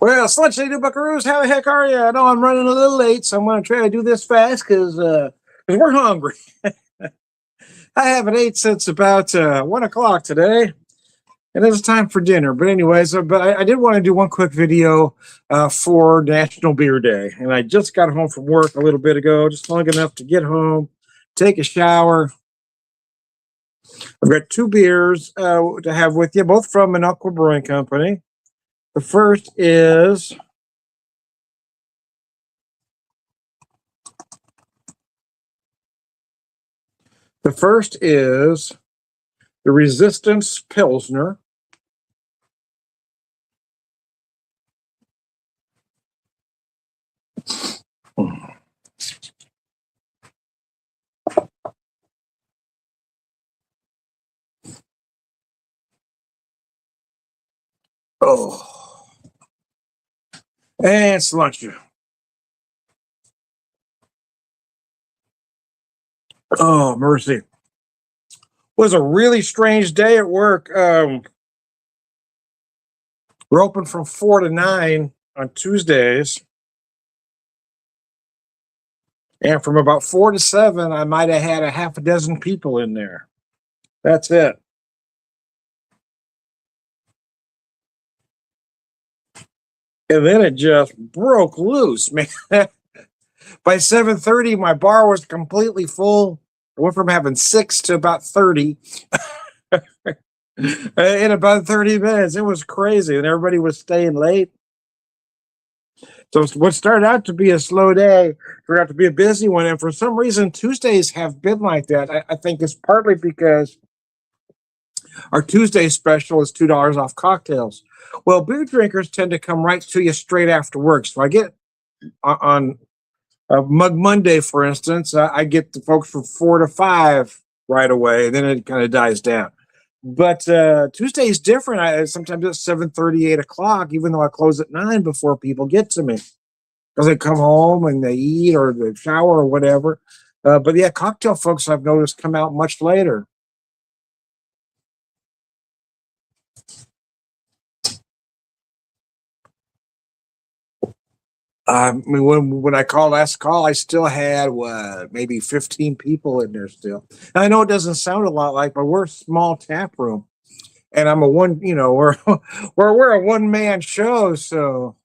Well, Slushy New Buckaroos, how the heck are you? I know I'm running a little late, so I'm going to try to do this fast because we're hungry. I haven't ate since about 1 o'clock today, and it's time for dinner. But anyways, I did want to do one quick video for National Beer Day, and I just got home from work a little bit ago, just long enough to get home, take a shower. I've got two beers to have with you, both from Minocqua Brewing Company. The first is the Resistance Pilsner. Oh, and cilantro. Oh, mercy. Was a really strange day at work. We're open from 4 to 9 on Tuesdays. And from about 4 to 7, I might have had a half a dozen people in there. That's it. And then it just broke loose, man. By 7:30, my bar was completely full. I went from having 6 to about 30 in about 30 minutes. It was crazy, and everybody was staying late. So what started out to be a slow day turned out to be a busy one. And for some reason, Tuesdays have been like that. I think it's partly because our Tuesday special is $2 off cocktails. Well, beer drinkers tend to come right to you straight after work. So I get on Mug Monday, for instance, I get the folks from 4 to 5 right away, and then it kind of dies down. But Tuesday is different. Sometimes it's 7:30, 8 o'clock, even though I close at 9 before people get to me because they come home and they eat or they shower or whatever. But yeah, cocktail folks I've noticed come out much later. I mean, when I called last call, I still had what, maybe 15 people in there still. And I know it doesn't sound a lot like, but we're a small tap room, and I'm a one. We're we're a one man show, so.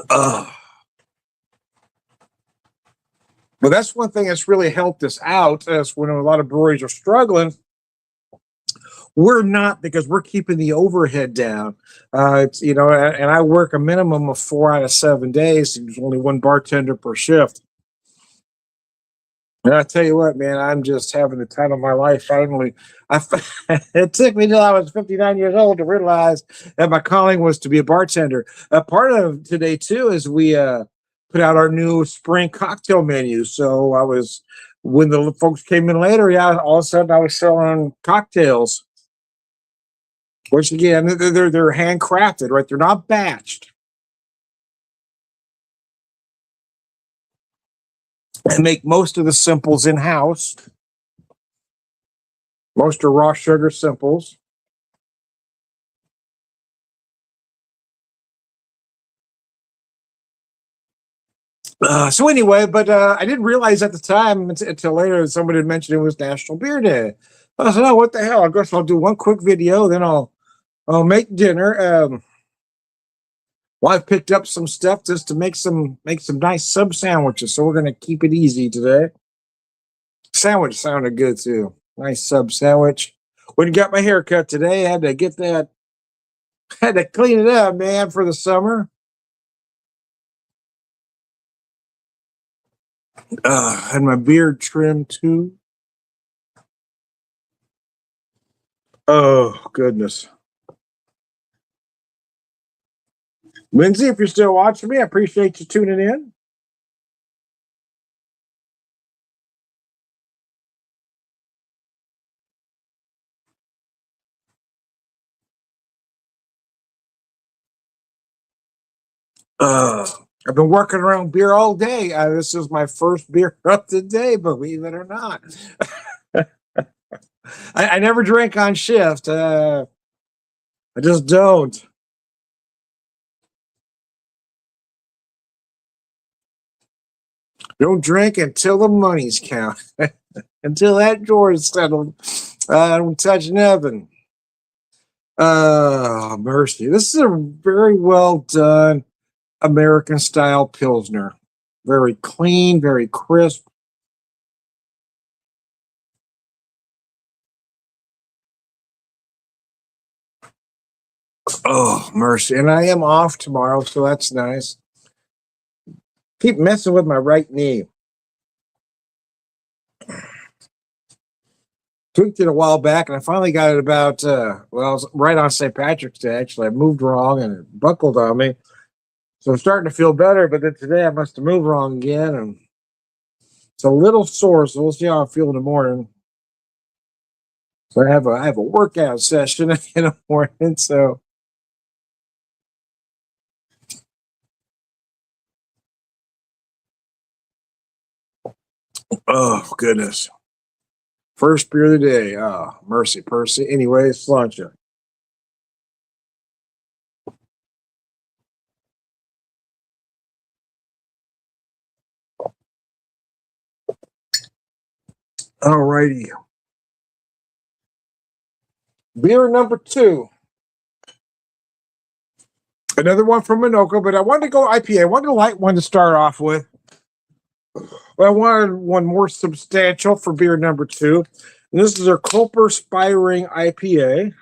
Uh, but that's one thing that's really helped us out. Is when a lot of breweries are struggling, we're not, because we're keeping the overhead down. It's, and I work a minimum of 4 out of 7 days. There's only one bartender per shift. And I tell you what, man, I'm just having the time of my life. Finally, I it took me till I was 59 years old to realize that my calling was to be a bartender. Part of today too is we put out our new spring cocktail menu. So when the folks came in later, yeah, all of a sudden I was selling cocktails, which again they're handcrafted, right? They're not batched. I make most of the simples in house. Most are raw sugar simples. So anyway, but I didn't realize at the time until later somebody had mentioned it was National Beer Day. I said, "Oh, what the hell?" I guess I'll do one quick video, then I'll make dinner. Well, I've picked up some stuff just to make some nice sub sandwiches. So we're gonna keep it easy today. Sandwich sounded good too. Nice sub sandwich. When I got my hair cut today, I had to get that. Had to clean it up, man, for the summer. Had my beard trimmed too. Oh goodness. Lindsay, if you're still watching me, I appreciate you tuning in. Uh, I've been working around beer all day. This is my first beer up today, believe it or not. I never drink on shift. I just don't. Don't drink until the money's count. Until that drawer is settled. I don't touch nothing. Mercy. This is a very well done American style Pilsner. Very clean, very crisp. Oh, mercy. And I am off tomorrow, so that's nice. Keep messing with my right knee. Tweaked it a while back, and I finally got it about, well, it was right on St. Patrick's Day, actually. I moved wrong, and it buckled on me. So I'm starting to feel better, but then today I must have moved wrong again, and it's a little sore, so we'll see how I feel in the morning. So I have a workout session in the morning, so oh goodness. First beer of the day. Oh, mercy, Percy. Anyway, Slancha. All righty. Beer number 2. Another one from Minocqua, but I wanted to go IPA. I wanted a light one to start off with. But I wanted one more substantial for beer number 2. And this is our Culper Spiring IPA. If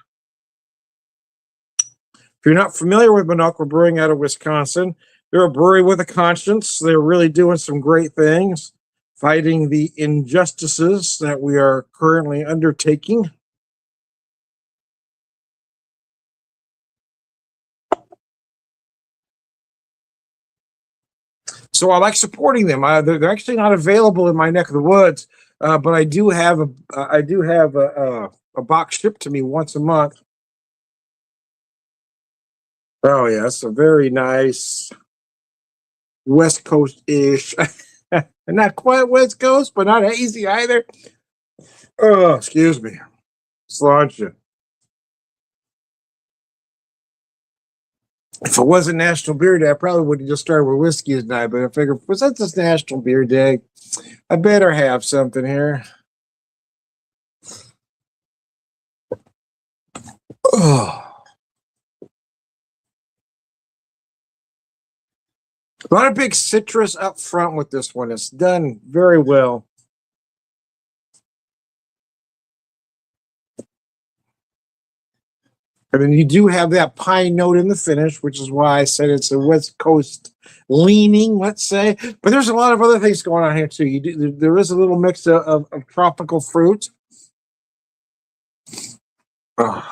you're not familiar with Minocqua Brewing out of Wisconsin, they're a brewery with a conscience. They're really doing some great things, fighting the injustices that we are currently undertaking. So I like supporting them. They're actually not available in my neck of the woods, but I do have a box shipped to me once a month. Oh yeah, it's a very nice West Coast ish, not quite West Coast, but not hazy either. Oh, excuse me, Sláinte. If it wasn't National Beer Day, I probably would have just started with whiskey tonight. But I figured, since it's National Beer Day, I better have something here. Oh. A lot of big citrus up front with this one. It's done very well. I mean, you do have that pine note in the finish, which is why I said it's a West Coast leaning, let's say. But there's a lot of other things going on here too. There is a little mix of tropical fruit. Oh.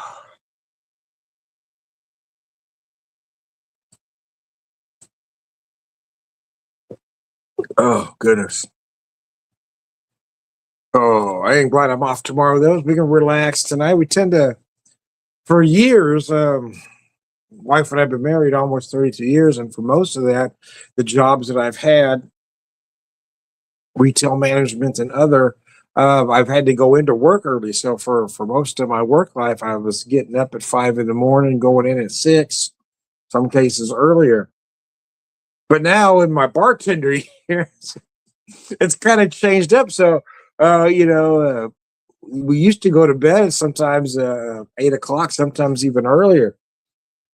Oh, goodness. Oh, I ain't glad I'm off tomorrow, though. We can relax tonight. We tend to, for years, wife and I have been married almost 32 years. And for most of that, the jobs that I've had, retail management and other, I've had to go into work early. So for most of my work life, I was getting up at 5 in the morning, going in at 6, some cases earlier. But now in my bartender years, it's kind of changed up. So, we used to go to bed sometimes 8 o'clock, sometimes even earlier.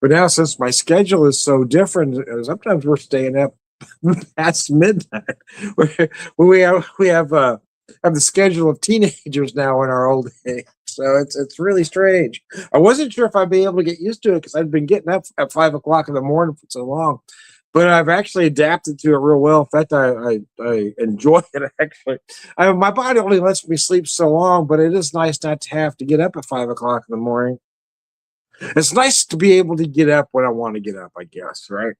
But now, since my schedule is so different, sometimes we're staying up past midnight. We have the schedule of teenagers now in our old age, so it's really strange. I wasn't sure if I'd be able to get used to it because I'd been getting up at 5 o'clock in the morning for so long. But I've actually adapted to it real well. In fact, I enjoy it actually. My body only lets me sleep so long, but it is nice not to have to get up at 5 o'clock in the morning. It's nice to be able to get up when I want to get up, I guess, right?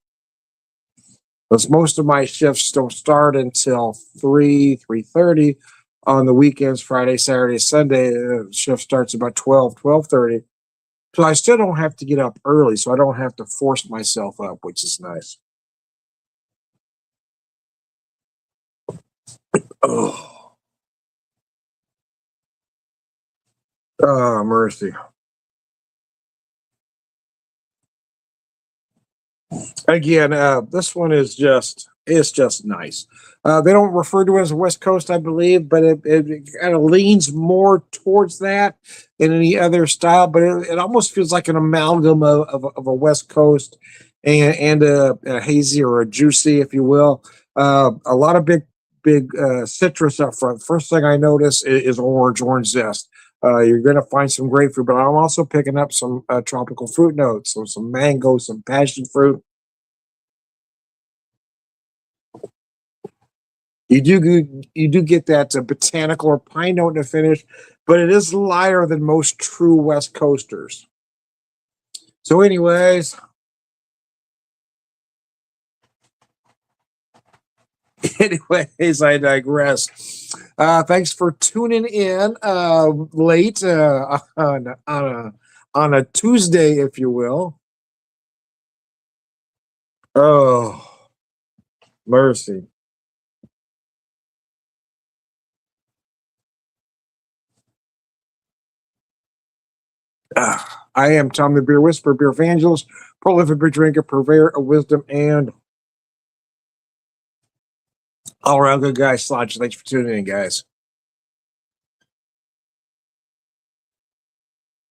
Because most of my shifts don't start until 3:30 on the weekends, Friday, Saturday, Sunday. The shift starts about 12:30. So I still don't have to get up early, so I don't have to force myself up, which is nice. Oh, oh mercy. Again, this one is just it's just nice. They don't refer to it as West Coast, I believe, but it kind of leans more towards that than any other style. But it almost feels like an amalgam of a West Coast and a hazy or a juicy, if you will. A lot of big citrus up front. First thing I notice is orange zest. You're going to find some grapefruit, but I'm also picking up some tropical fruit notes, so some mango, some passion fruit. You do get that botanical or pine note in the finish, but it is lighter than most true West Coasters. So, anyways, anyways, I digress. Thanks for tuning in late on a Tuesday, if you will. Oh, mercy. I am Tom the Beer Whisperer, Beer Evangelist, prolific beer drinker, purveyor of wisdom, and all around good guy. Sludge. Thanks for tuning in, guys.